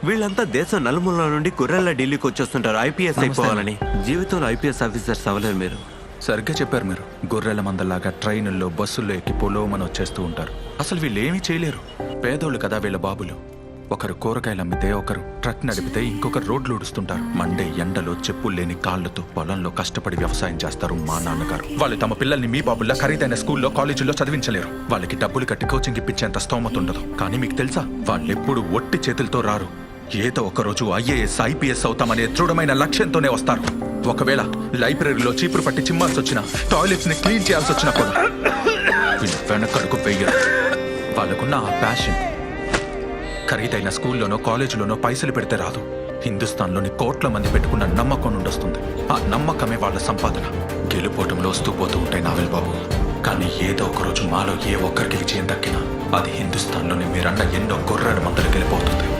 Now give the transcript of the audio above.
వీళ్ళంతా దేశం నలుమూల నుండి కుర్రల్లా ఢిల్లీకి వచ్చేస్తుంటారు ఐపీఎస్ అయిపోవాలని. జీవితంలో ఐపీఎస్ ఆఫీసర్స్ అవ్వలేరు మీరు. సరిగ్గా చెప్పారు మీరు. గొర్రెల మందలాగా ట్రైనుల్లో బస్సుల్లో ఎక్కి పొలోమని వచ్చేస్తూ ఉంటారు. అసలు వీళ్ళు ఏమీ చేయలేరు. పేదోళ్ళు కదా వీళ్ళ బాబులు. ఒకరు కూరగాయలు అమ్మితే, ఒకరు ట్రక్ నడిపితే, ఇంకొకరు రోడ్లు ఊడుస్తుంటారు. మండే ఎండలో చెప్పులు లేని కాళ్లతో పొలంలో కష్టపడి వ్యవసాయం చేస్తారు మా నాన్నగారు. వాళ్ళు తమ పిల్లల్ని మీ బాబుల్లా ఖరీదైన స్కూల్లో కాలేజీల్లో చదివించలేరు. వాళ్ళకి డబ్బులు కట్టి కోచింగ్ ఇప్పించేంత స్తోమత ఉండదు. కానీ మీకు తెలుసా, వాళ్ళెప్పుడు ఒట్టి చేతులతో రారు. ఏదో ఒకరోజు ఐఏఎస్ ఐపీఎస్ అవుతామనే దృఢమైన లక్ష్యంతోనే వస్తారు. ఒకవేళ లైబ్రరీలో చీపురు పట్టి చిమ్మాల్సి వచ్చినా, టాయిలెట్స్ ని క్లీన్ చేయాల్సి వచ్చినా కూడా వీళ్ళు వెనకడుగు వెయ్యరు. వాళ్ళకున్న ఆ ప్యాషన్ ఖరీదైన స్కూల్లోనో కాలేజీలోనో పైసలు పెడితే రాదు. హిందుస్థాన్లోని కోట్ల మంది పెట్టుకున్న నమ్మకం నుండి వస్తుంది. ఆ నమ్మకమే వాళ్ళ సంపాదన. గెలుపోవటంలో వస్తూ పోతూ ఉంటాయి నావెల్ బాబు. కానీ ఏదో ఒకరోజు మాలో ఏ ఒక్కరికి విజయం దక్కినా అది హిందుస్థాన్లోని మీరన్న ఎన్నో గొర్రెల మందలు గెలిపోతుంది.